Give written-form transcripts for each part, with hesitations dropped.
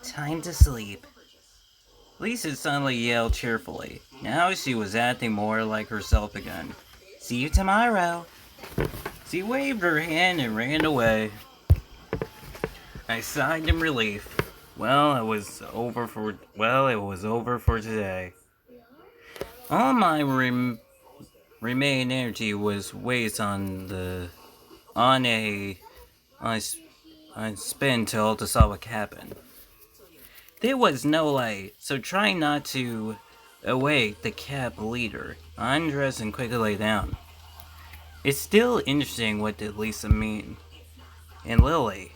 Time to sleep. Lisa suddenly yelled cheerfully. Now she was acting more like herself again. See you tomorrow. She waved her hand and ran away. I sighed in relief. It was over for today. All my remaining energy was wasted on a on, on spin till the saw what happened. There was no light, so trying not to awake the cab leader, I undressed and quickly lay down. It's still interesting what did Lisa mean. And Lily,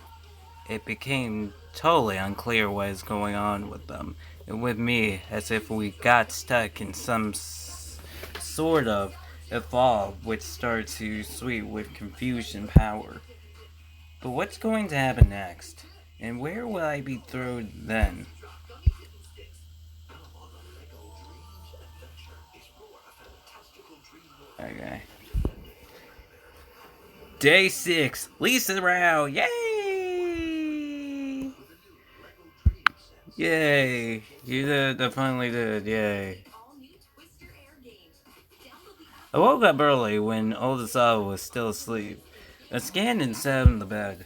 it became totally unclear what is going on with them and with me, as if we got stuck in some sort of evolve which started to sweep with confusion power. But what's going to happen next? And where will I be thrown then? Okay. Day 6. Lisa Rao. Yay! Yay. You did. I finally did. Yay. I woke up early when Odasawa was still asleep. I scanned and sat on the bed.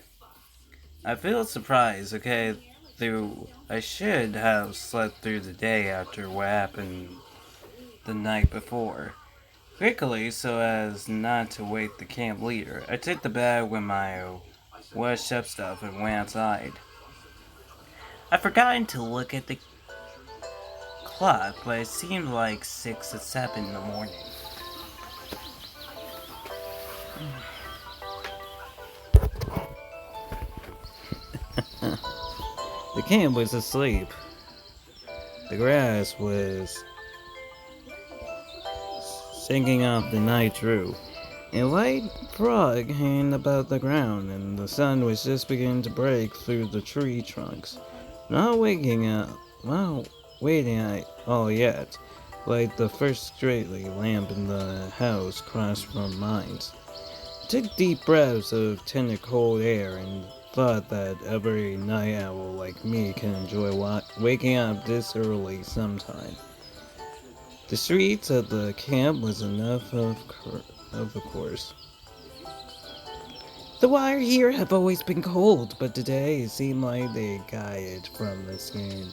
I feel surprised, okay, though I should have slept through the day after what happened the night before. Quickly, so as not to wake the camp leader, I took the bag with my washed up stuff and went outside. I forgot to look at the clock, but it seemed like 6 or 7 in the morning. The camp was asleep. The grass was sinking off the night through. A light fog hanging about the ground, and the sun was just beginning to break through the tree trunks. Not waiting at all yet, like the first straightly lamp in the house crossed from minds. I took deep breaths of tender cold air and thought that every night owl like me can enjoy waking up this early sometime. The streets of the camp was enough of course. The wire here have always been cold, but today it seemed like they got it from the skin.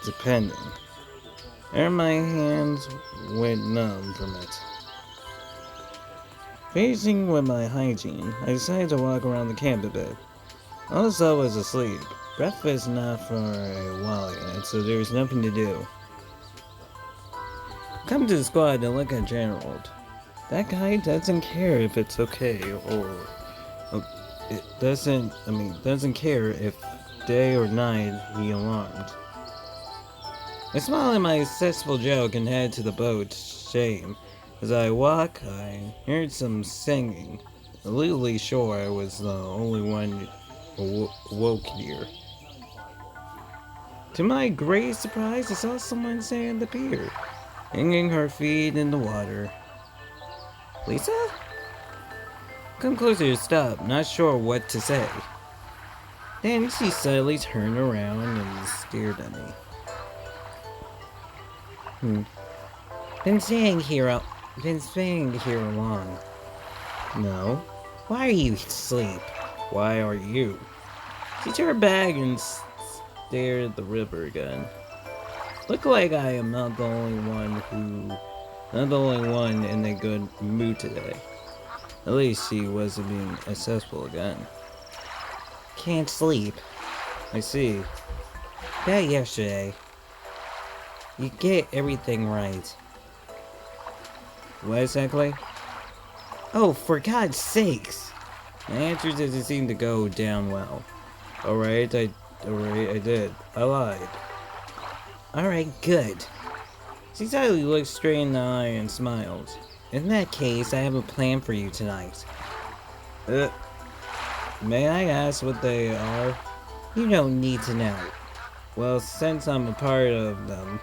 Depending. And my hands went numb from it. Facing with my hygiene, I decided to walk around the camp a bit. Also, I was asleep. Breakfast not for a while yet, so there was nothing to do. Come to the squad and look at Gerald. That guy doesn't care if it's okay, or it doesn't care if day or night he alarmed. I smiled at my successful joke and headed to the boat. Shame. As I walked, I heard some singing. Legally sure I was the only one woke here. To my great surprise, I saw someone stand at the pier, hanging her feet in the water. Lisa? Come closer to stop, not sure what to say. Then she suddenly turned around and stared at me. Been staying here long. No. Why are you asleep? Why are you? She turned back and stared at the river again. Look like I am not the only one in a good mood today. At least she wasn't being accessible again. Can't sleep. I see. That yesterday. You get everything right. What exactly? Oh, for God's sakes! My answer doesn't seem to go down well. Alright, I did. I lied. Alright, good. She suddenly looked straight in the eye and smiled. In that case, I have a plan for you tonight. May I ask what they are? You don't need to know. Well, since I'm a part of them,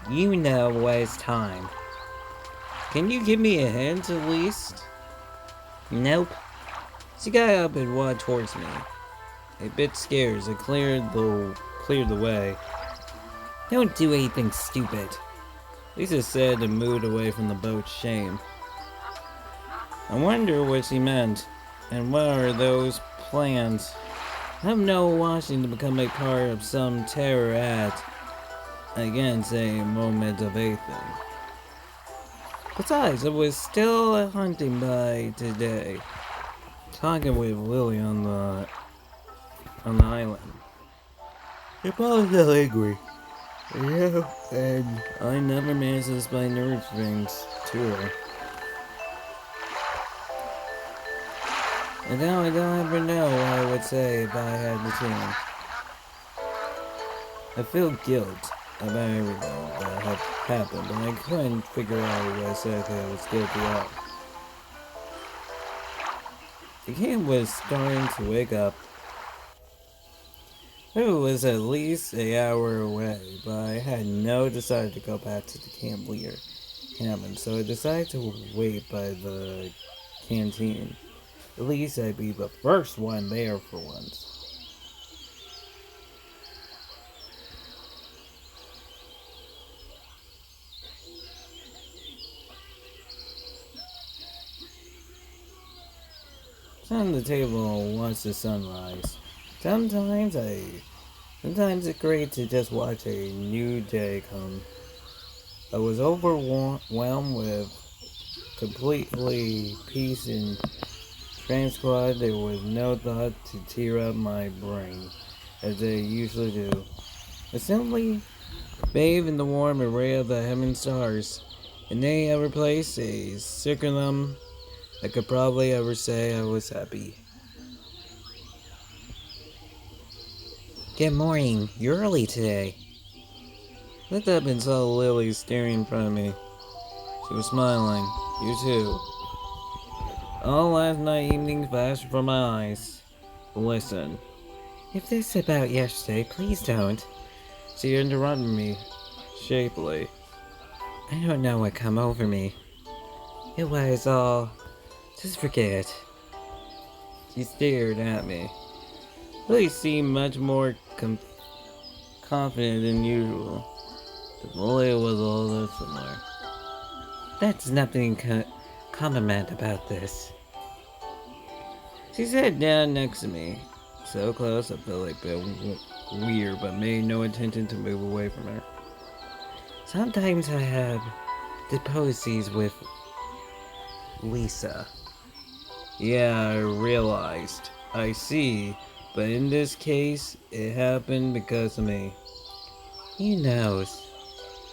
you know what it's time. Can you give me a hint at least? Nope. She got up and walked towards me. A bit scared as I cleared the way. Don't do anything stupid, Lisa said and moved away from the boat's shame. I wonder what she meant, and what are those plans? I have no wishing to become a part of some terror act against a moment of anything. Besides, I was still hunting by today, talking with Lily on the island. You're probably still angry. Yeah, and I never managed to explain nerve strings to her. And now I don't ever know what I would say if I had the chance. I feel guilt about everything that had happened, and I couldn't figure out what exactly I was guilty of. The kid was starting to wake up. It was at least an hour away, but I had no desire to go back to the camp leader cabin, so I decided to wait by the canteen. At least I'd be the first one there for once. Sat on the table and watched the sunrise. Sometimes it's great to just watch a new day come. I was overwhelmed with completely peace and tranquility. There was no thought to tear up my brain, as they usually do. I simply bathed in the warm array of the heaven stars. In any other place, a circumstance I could probably ever say I was happy. Good morning. You're early today. Looked up and saw Lily staring in front of me. She was smiling. You too. All last night evening flashed before my eyes. Listen. If this is about yesterday, please don't. She interrupted me, shapely. I don't know what come over me. It was all... just forget it. She stared at me. Lily seemed much more confident than usual. The bully was a little similar. That's nothing compliment about this. She sat down next to me. So close I felt like a bit weird, but made no intention to move away from her. Sometimes I have difficulties with Lisa. Yeah, I realized. I see. But in this case, it happened because of me. He knows.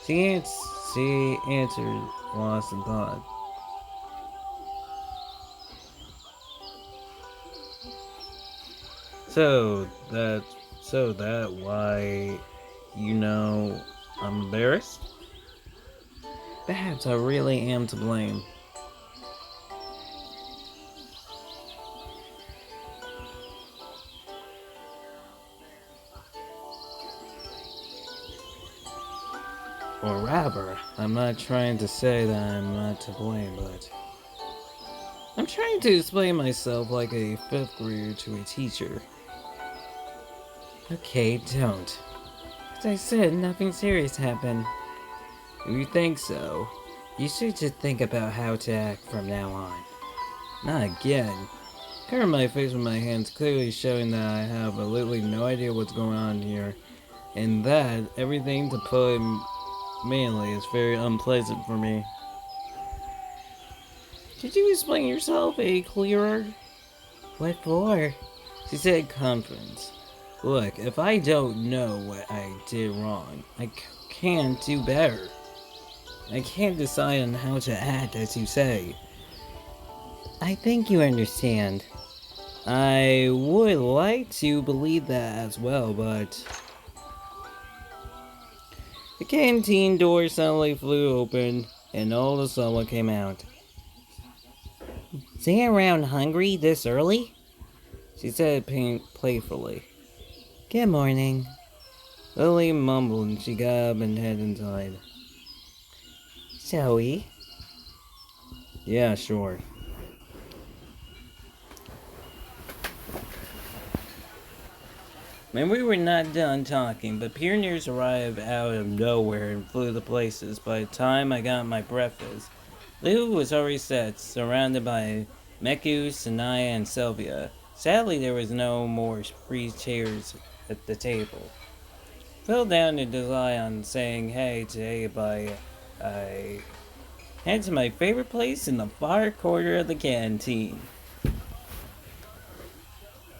She answered, lost in thought. So that why, I'm embarrassed? Perhaps I really am to blame. Or rather, I'm not trying to say that I'm not to blame, but I'm trying to explain myself like a fifth grader to a teacher. Okay, don't. As I said, nothing serious happened. If you think so, you should just think about how to act from now on. Not again. Cover my face with my hands, clearly showing that I have literally no idea what's going on here, and that everything, to put it mainly, is very unpleasant for me. Could you explain yourself a clearer? What for? She said confidence. Look, if I don't know what I did wrong, I can't do better. I can't decide on how to act as you say. I think you understand. I would like to believe that as well, but... The canteen door suddenly flew open, and all of someone came out. Is he around hungry this early? She said playfully. Good morning. Lily mumbled and she got up and headed inside. Shall we? Yeah, sure. And we were not done talking, but pioneers arrived out of nowhere and flew to places. By the time I got my breakfast, Lou was already set, surrounded by Meku, Sanaya, and Sylvia. Sadly, there was no more free chairs at the table. Fell down to rely on saying hey to everybody. I head to my favorite place in the far corner of the canteen.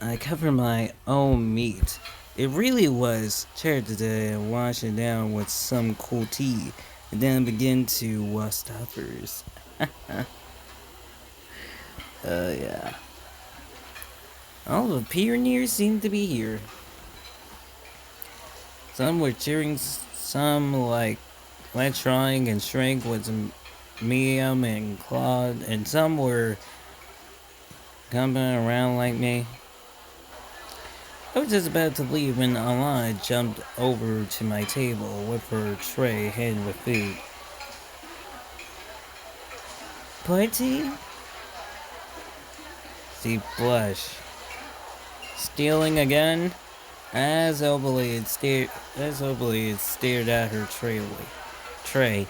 I cover my own meat. It really was chair today and wash it down with some cool tea, and then begin to wash stuffers. Yeah. All the pioneers seem to be here. Some were cheering, some like trying and shrank with Miam and Claude, and some were coming around like me. I was just about to leave when Alana jumped over to my table with her tray hidden with food. Party? She blushed. Stealing again? As Obelid stared at her tray.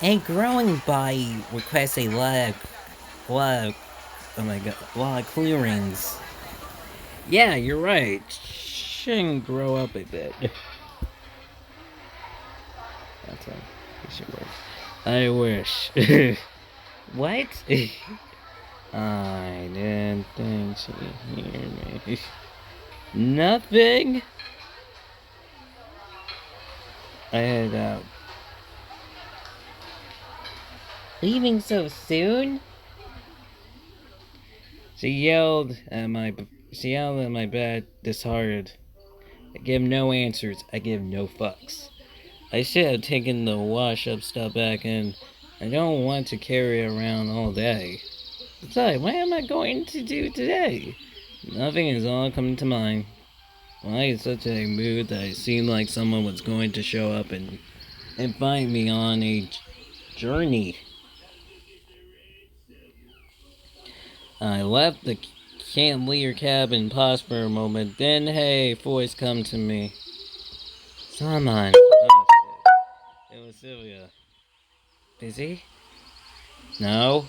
And growing by requests oh my god, a lot of clearings. Yeah, you're right. Shouldn't grow up a bit. That's how it should work. I wish. What? I didn't think she'd hear me. Nothing? I head out. Leaving so soon? She yelled at my bed, disheartened. I give no answers. I give no fucks. I should have taken the wash-up stuff back in. I don't want to carry it around all day. Besides, what am I going to do today? Nothing is all coming to mind. Why in such a mood that it seemed like someone was going to show up and invite me on a journey. I left the chandelier cabin, paused for a moment, then hey, voice come to me. Simon. Oh shit. It was Sylvia. Busy? No.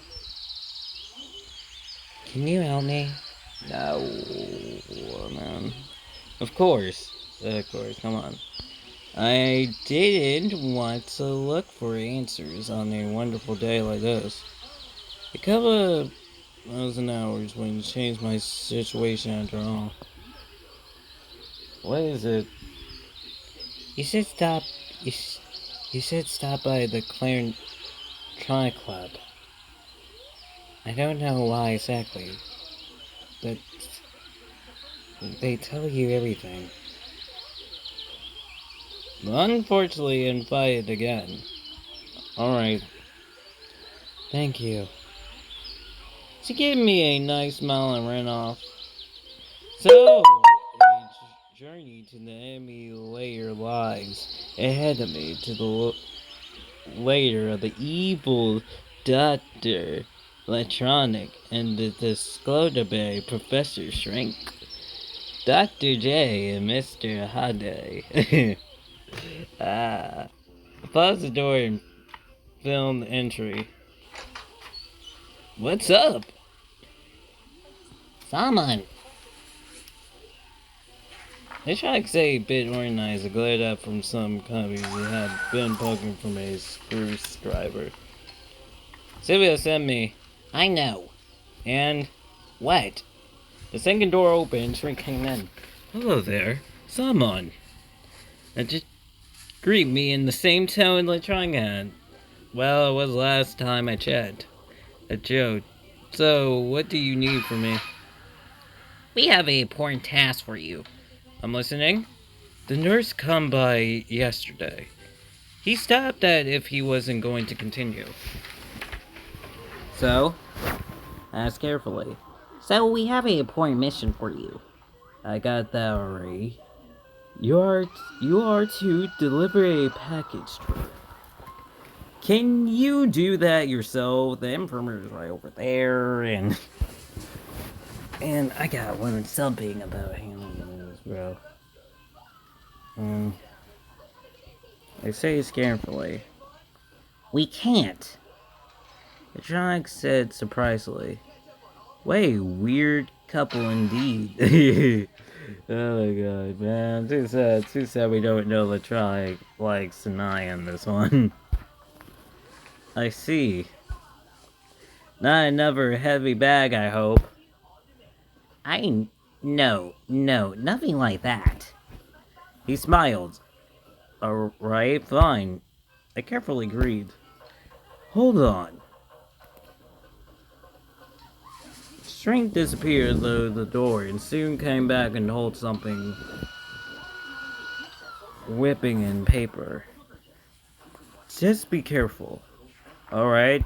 Can you help me? No, man. Of course, come on. I didn't want to look for answers on a wonderful day like this. A couple of thousand hours wouldn't change my situation after all. What is it? You should stop. You should stop by the Clarion Club. I don't know why exactly, but they tell you everything. Unfortunately, invited again. Alright. Thank you. She gave me a nice smile and ran off. So, a journey to the enemy layer lies ahead of me to the layer of the evil Dr. Electronic and the Disclosure Bay Professor Shrink. Dr. J and Mr. Hade. Close the door and film the entry. What's up? Simon. They try to say a bit organized, glared up from some companies that had been poking from a screwdriver. Sylvia sent me. I know. And what? The second door opened, Shrink came in. Hello there. Simon. And just greet me in the same tone Electronic had. Well, it was last time I chatted. A joke. So, what do you need from me? We have an important task for you. I'm listening. The nurse come by yesterday. He stopped at if he wasn't going to continue. So? Ask carefully. So we have an important mission for you. I got that already. You are to deliver a package to her. Can you do that yourself? The infirmary's right over there, and I got one something about handling this bro. I say carefully. We can't. The Tronic said surprisingly. Way weird couple indeed. Oh my god, man. Too sad. Too sad we don't know the Tronic likes Sanai on this one. I see. Not another heavy bag, I hope. No, nothing like that. He smiled. Alright, fine. I carefully agreed. Hold on. Shrink disappeared through the door and soon came back and held something whipping in paper. Just be careful. Alright.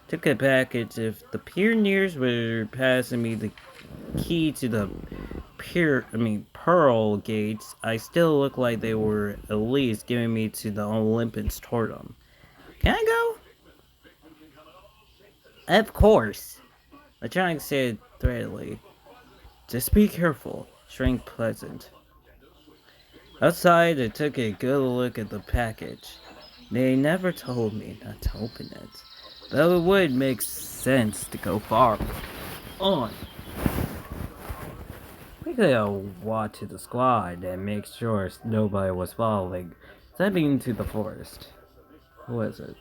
Took a package. If the pioneers were passing me the key to the pearl gates, I still look like they were at least giving me to the Olympus Totem. Can I go? Of course. Electronic said threateningly. Just be careful. Shrink pleasant. Outside, I took a good look at the package. They never told me not to open it, though it would make sense to go far on. Quickly, I walked to the squad and make sure nobody was following, stepping into the forest. Who was it?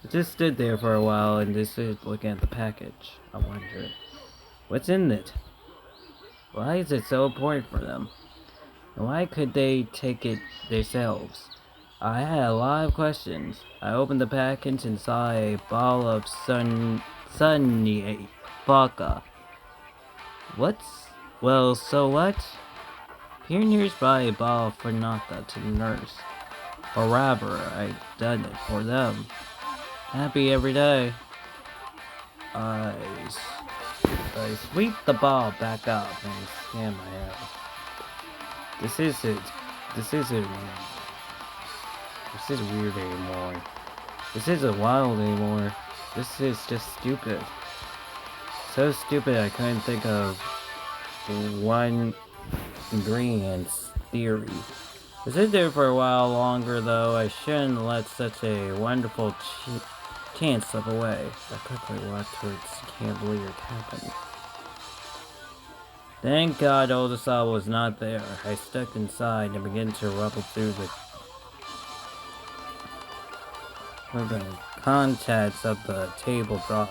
I just stood there for a while and just stood looking at the package. I wondered, what's in it? Why is it so important for them? And why could they take it themselves? I had a lot of questions. I opened the package and saw a ball of sunny vodka. So what? Pioneers buy a bottle for Naka to the nurse. Or rather, I've done it for them. Happy every day. I sweep the ball back up and scan my head. This isn't weird anymore. This isn't wild anymore. This is just stupid. So stupid I couldn't think of one ingredient's theory. I sit there for a while longer though. I shouldn't let such a wonderful chance slip away. I quickly walked towards can't believe it happened. Thank God Oldasal was not there. I stuck inside and began to rumble through the contents of the table drawing.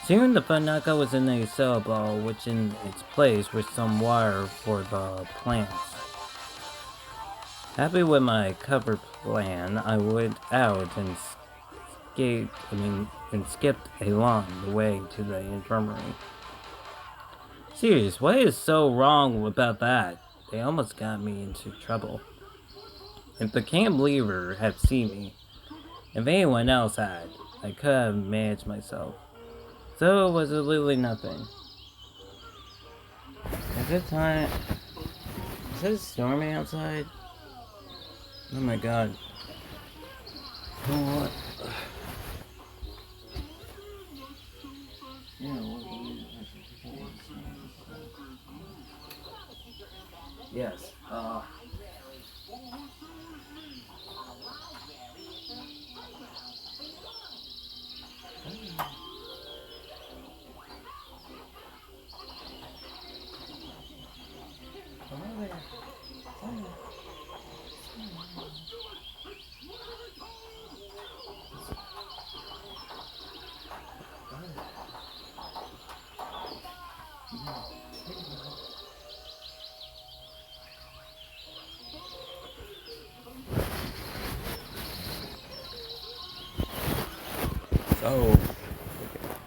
Soon the Fanaka was in a cell ball, which in its place was some wire for the plants. Happy with my cover plan, I went out and skipped along the way to the infirmary. Serious, what is so wrong about that? They almost got me into trouble. If the camp leader had seen me, if anyone else had, I could have managed myself. So it was literally nothing. At that time, is it storming outside? Oh my god. What? Yes.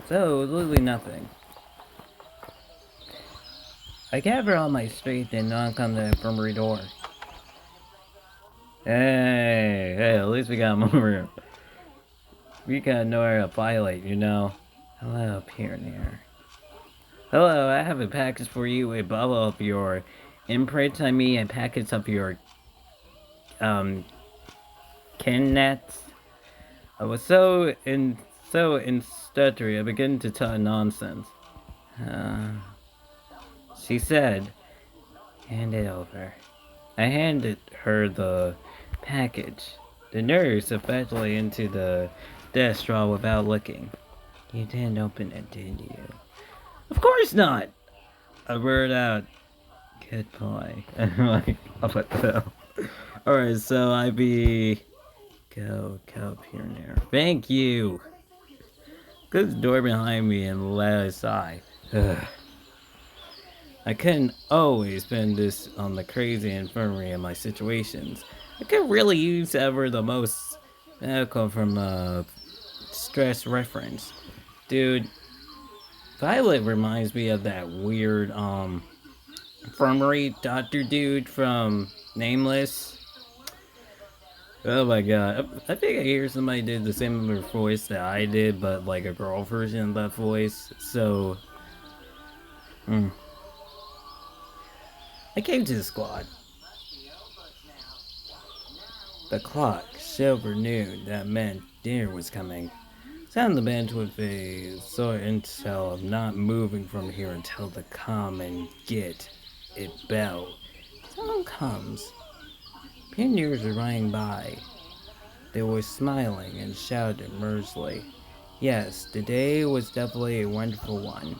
So, literally nothing. I gather all my strength and knock on the infirmary door. Hey, at least we got more room. We gotta know how to violate, you know. Hello, pioneer. Hello, I have a package for you, a bottle of your imprint, a package of your, Kennets. I was so stuttery, I began to talk nonsense. She said, Hand it over. I handed her the package. The nurse eventually into the desk drawer without looking. You didn't open it, did you? Of course not! I blurted out. Good boy. I'm like, what the hell? Alright, so I be... Go up here now. Thank you! Closed the door behind me and let a sigh. I couldn't always spend this on the crazy infirmary in my situations. I could really use ever the most medical from a stress reference. Dude, Violet reminds me of that weird, infirmary doctor dude from Nameless. Oh my god. I think I hear somebody did the same voice that I did, but like a girl version of that voice. So, I came to the squad. The clock, silver noon, that meant dinner was coming. Sat on the bench with a sort of intel of not moving from here until the come and get it bell. Someone comes. Pioneers were running by. They were smiling and shouted mercilessly. Yes, the day was definitely a wonderful one.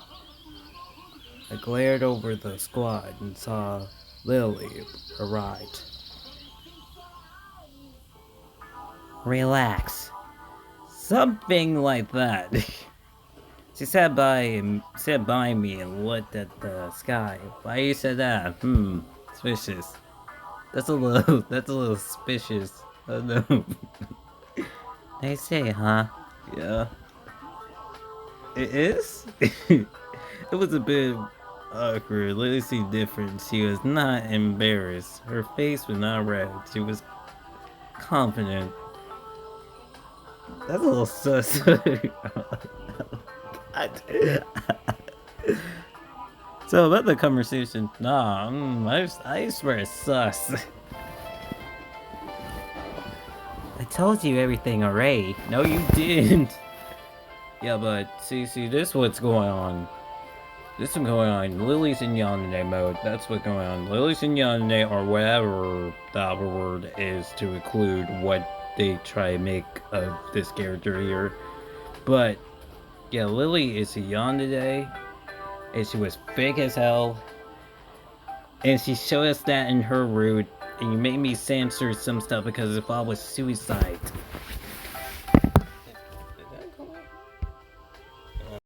I glared over the squad and saw Lily arrive. Relax. Something like that. She sat by me and looked at the sky. Why you said that? Suspicious. That's a little suspicious. I don't know. They say, huh? Yeah. It is? It was a bit awkward. Lily seemed different. She was not embarrassed. Her face was not red. She was confident. That's a little sus. So about the conversation, I swear it's sus. I told you everything already. No, you didn't. Yeah, but see, this what's going on. This is going on. Lily's in Yandere mode. That's what's going on. Lily's in Yandere, or whatever the other word is to include what they try to make of this character here. But yeah, Lily is a Yandere, and she was big as hell. And she showed us that in her route, and you made me censor some stuff because if I was suicide.